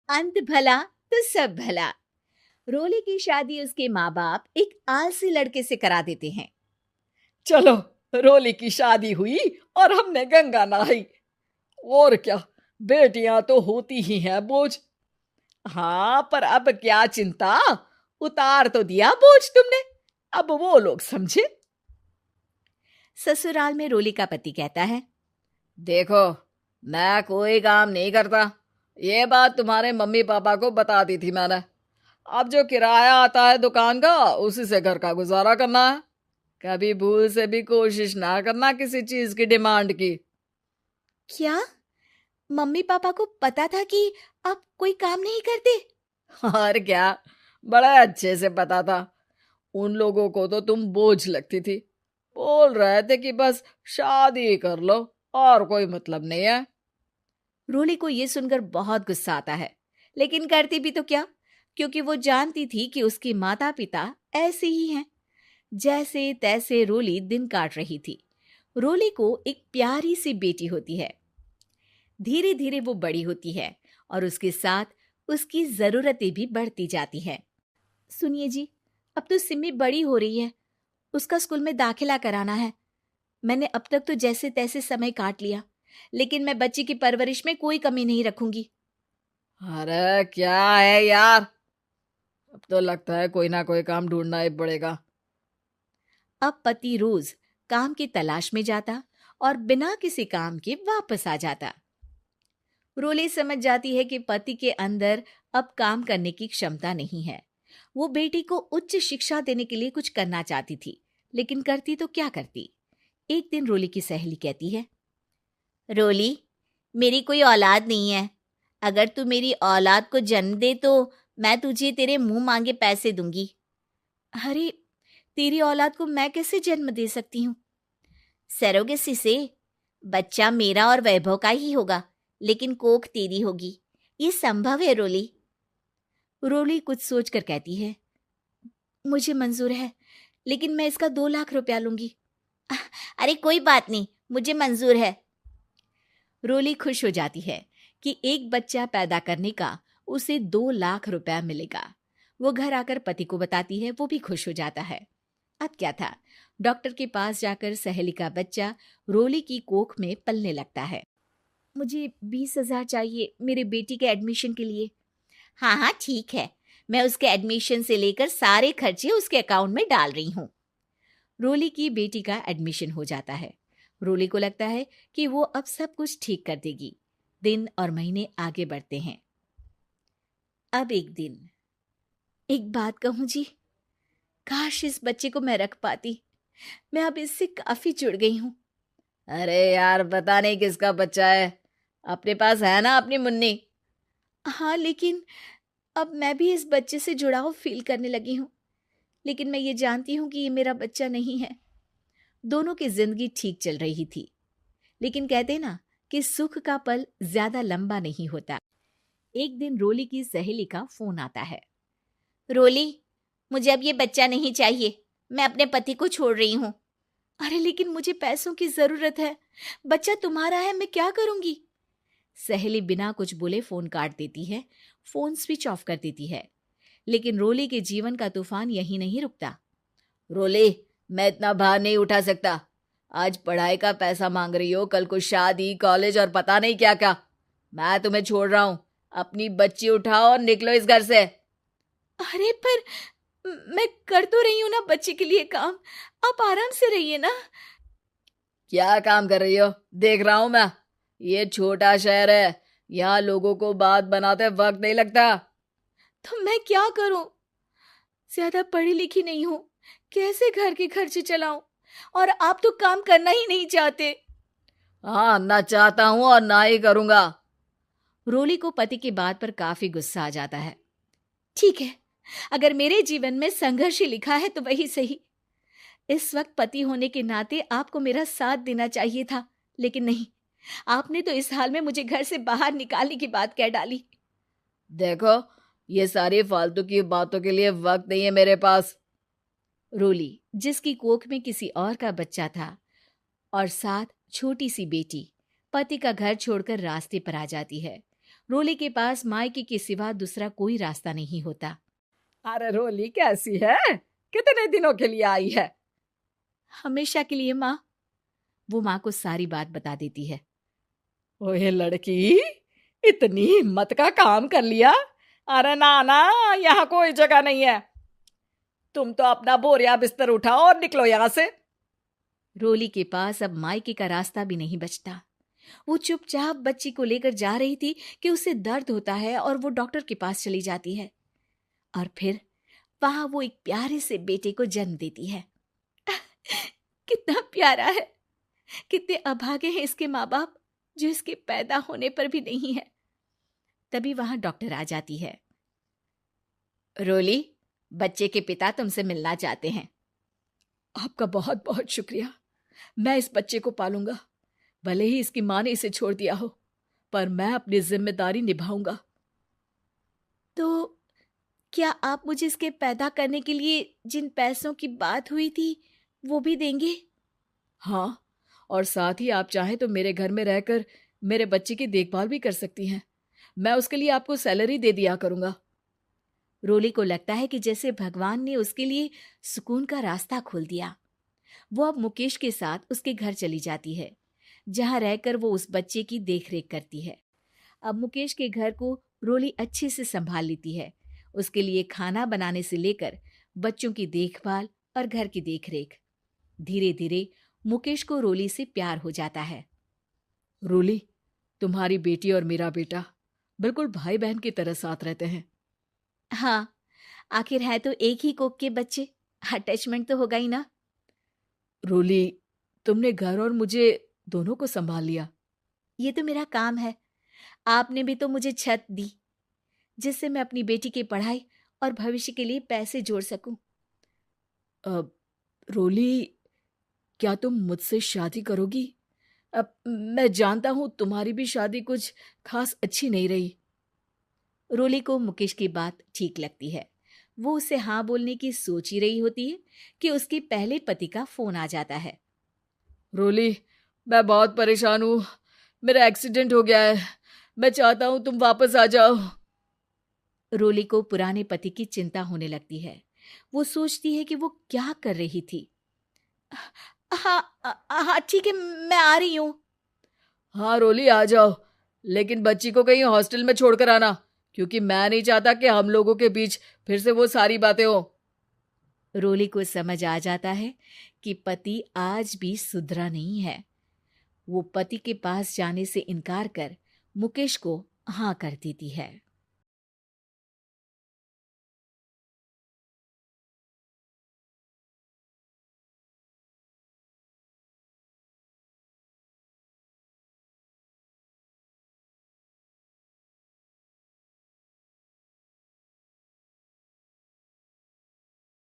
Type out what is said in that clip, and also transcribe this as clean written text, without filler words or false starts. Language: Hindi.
अंत भला तो सब भला। रोली की शादी उसके माँ बाप एक आलसी लड़के से करा देते हैं। चलो, रोली की शादी हुई और हमने गंगा नहाई। और क्या, बेटियां तो होती ही हैं बोझ। हाँ, पर अब क्या चिंता, उतार तो दिया बोझ तुमने, अब वो लोग समझे। ससुराल में रोली का पति कहता है, देखो, मैं कोई काम नहीं करता, ये बात तुम्हारे मम्मी पापा को बता दी थी मैंने। अब जो किराया आता है दुकान का, उसी से घर का गुजारा करना है। कभी भूल से भी कोशिश ना करना किसी चीज की डिमांड की। क्या मम्मी पापा को पता था कि आप कोई काम नहीं करते? और क्या, बड़ा अच्छे से पता था। उन लोगों को तो तुम बोझ लगती थी, बोल रहे थे कि बस शादी कर लो और कोई मतलब नहीं है। रोली को यह सुनकर बहुत गुस्सा आता है, लेकिन करती भी तो क्या, क्योंकि वो जानती थी कि उसके माता पिता ऐसे ही हैं। जैसे तैसे रोली दिन काट रही थी। रोली को एक प्यारी सी बेटी होती है। धीरे धीरे वो बड़ी होती है और उसके साथ उसकी जरूरतें भी बढ़ती जाती हैं। सुनिए जी, अब तो सिमी बड़ी हो रही है, उसका स्कूल में दाखिला कराना है। मैंने अब तक तो जैसे तैसे समय काट लिया, लेकिन मैं बच्ची की परवरिश में कोई कमी नहीं रखूंगी। अरे क्या है यार, अब तो लगता है कोई ना कोई काम ढूंढना ही पड़ेगा। अब पति रोज काम की तलाश में जाता और बिना किसी काम के वापस आ जाता। रोली समझ जाती है कि पति के अंदर अब काम करने की क्षमता नहीं है। वो बेटी को उच्च शिक्षा देने के लिए कुछ करना चाहती थी, लेकिन करती तो क्या करती। एक दिन रोली की सहेली कहती है, रोली, मेरी कोई औलाद नहीं है। अगर तू मेरी औलाद को जन्म दे तो मैं तुझे तेरे मुंह मांगे पैसे दूंगी। अरे, तेरी औलाद को मैं कैसे जन्म दे सकती हूँ? सरोगेसी से। बच्चा मेरा और वैभव का ही होगा, लेकिन कोख तेरी होगी। ये संभव है रोली। रोली कुछ सोचकर कहती है, मुझे मंजूर है, लेकिन मैं इसका 2 लाख रुपया लूंगी। अरे कोई बात नहीं, मुझे मंजूर है। रोली खुश हो जाती है कि एक बच्चा पैदा करने का उसे 2 लाख रुपया मिलेगा। वो घर आकर पति को बताती है, वो भी खुश हो जाता है। अब क्या था, डॉक्टर के पास जाकर सहेली का बच्चा रोली की कोख में पलने लगता है। मुझे 20,000 चाहिए मेरे बेटी के एडमिशन के लिए। हाँ हाँ ठीक है, मैं उसके एडमिशन से लेकर सारे खर्चे उसके अकाउंट में डाल रही हूँ। रोली की बेटी का एडमिशन हो जाता है। रोली को लगता है कि वो अब सब कुछ ठीक कर देगी। दिन और महीने आगे बढ़ते हैं। अब एक दिन, एक बात कहूँ जी, काश इस बच्चे को मैं रख पाती। मैं अब इससे काफी जुड़ गई हूँ। अरे यार, पता नहीं किसका बच्चा है, अपने पास है ना अपनी मुन्नी। हाँ, लेकिन अब मैं भी इस बच्चे से जुड़ाव फील करने लगी हूँ। लेकिन मैं ये जानती हूँ कि ये मेरा बच्चा नहीं है। दोनों की जिंदगी ठीक चल रही थी, लेकिन कहते ना कि सुख का पल ज्यादा लंबा नहीं होता। एक दिन रोली की सहेली का फोन आता है। रोली, मुझे अब ये बच्चा नहीं चाहिए, मैं अपने पति को छोड़ रही हूँ। अरे लेकिन मुझे पैसों की जरूरत है, बच्चा तुम्हारा है, मैं क्या करूंगी? सहेली बिना कुछ बोले फोन काट देती है, फोन स्विच ऑफ कर देती है। लेकिन रोली के जीवन का तूफान यहीं नहीं रुकता। रोली, मैं इतना भार नहीं उठा सकता। आज पढ़ाई का पैसा मांग रही हो, कल को शादी, कॉलेज और पता नहीं क्या क्या। मैं तुम्हें छोड़ रहा हूँ, अपनी बच्ची उठाओ और निकलो इस घर से। अरे पर मैं कर तो रही हूं ना बच्चे के लिए काम, आप आराम से रहिए ना। क्या काम कर रही हो, देख रहा हूं मैं। ये छोटा शहर है, यहाँ लोगों को बात बनाते वक्त नहीं लगता। तो मैं क्या करूं? ज्यादा पढ़ी लिखी नहीं हूं, कैसे घर के खर्चे चलाऊं? और आप तो काम करना ही नहीं चाहते। हाँ, ना चाहता हूं और ना ही करूंगा। रोली को पति की बात पर काफी गुस्सा आ जाता है। ठीक है, अगर मेरे जीवन में संघर्ष ही लिखा है तो वही सही। इस वक्त पति होने के नाते आपको मेरा साथ देना चाहिए था, लेकिन नहीं, आपने तो इस हाल में मुझे घर से बाहर निकालने की बात कह डाली। देखो, ये सारी फालतू की बातों के लिए वक्त नहीं है मेरे पास। रोली, जिसकी कोख में किसी और का बच्चा था और साथ छोटी सी बेटी, पति का घर छोड़कर रास्ते पर आ जाती है। रोली के पास मायके के सिवा दूसरा कोई रास्ता नहीं होता। अरे रोली कैसी है? कितने दिनों के लिए आई है? हमेशा के लिए माँ। वो माँ को सारी बात बता देती है। ओए लड़की, इतनी हिम्मत का काम कर लिया। अरे ना ना, यहाँ कोई जगह नहीं है। तुम तो अपना बोरिया बिस्तर उठाओ और निकलो यहाँ से। रोली के पास अब मायके का रास्ता भी नहीं बचता। वो चुपचाप बच्ची को लेकर जा रही थी कि उसे दर्द होता है और वो डॉक्टर के पास चली जाती है। और फिर वहां वो एक प्यारे से बेटे को जन्म देती है। कितना प्यारा है। कितने अभागे हैं इसके माँ बाप जो इसके पैदा होने पर भी नहीं है। तभी वहां डॉक्टर आ जाती है। रोली, बच्चे के पिता तुमसे मिलना चाहते हैं। आपका बहुत बहुत शुक्रिया। मैं इस बच्चे को पालूंगा। भले ही इसकी माँ ने इसे छोड़ दिया हो, पर मैं अपनी जिम्मेदारी निभाऊंगा। तो क्या आप मुझे इसके पैदा करने के लिए जिन पैसों की बात हुई थी वो भी देंगे? हाँ, और साथ ही आप चाहें तो मेरे घर में रहकर मेरे बच्चे की देखभाल भी कर सकती हैं। मैं उसके लिए आपको सैलरी दे दिया करूंगा। रोली को लगता है कि जैसे भगवान ने उसके लिए सुकून का रास्ता खोल दिया। वो अब मुकेश के साथ उसके घर चली जाती है, जहां रहकर वो उस बच्चे की देखरेख करती है। अब मुकेश के घर को रोली अच्छे से संभाल लेती है। उसके लिए खाना बनाने से लेकर बच्चों की देखभाल और घर की देखरेख। धीरे धीरे मुकेश को रोली से प्यार हो जाता है। रोली, तुम्हारी बेटी और मेरा बेटा बिल्कुल भाई बहन की तरह साथ रहते हैं। हाँ, आखिर है तो एक ही कोख के बच्चे, अटैचमेंट तो होगा ही ना। रोली, तुमने घर और मुझे दोनों को संभाल लिया। ये तो मेरा काम है। आपने भी तो मुझे छत दी जिससे मैं अपनी बेटी की पढ़ाई और भविष्य के लिए पैसे जोड़ सकूं। अब रोली, क्या तुम मुझसे शादी करोगी? अब मैं जानता हूं तुम्हारी भी शादी कुछ खास अच्छी नहीं रही। रोली को मुकेश की बात ठीक लगती है। वो उसे हाँ बोलने की सोच ही रही होती है कि उसके पहले पति का फोन आ जाता है। रोली, मैं बहुत परेशान हूं। मेरा एक्सीडेंट हो गया है। मैं चाहता हूं तुम वापस आ जाओ। रोली को पुराने पति की चिंता होने लगती है। वो सोचती है कि वो क्या कर रही थी। हाँ हाँ ठीक है, मैं आ रही हूँ। हाँ रोली, आ जाओ, लेकिन बच्ची को कहीं हॉस्टल में छोड़कर आना, क्योंकि मैं नहीं चाहता कि हम लोगों के बीच फिर से वो सारी बातें हो। रोली को समझ आ जाता है कि पति आज भी सुधरा नहीं है। वो पति के पास जाने से इनकार कर मुकेश को हाँ कर देती है।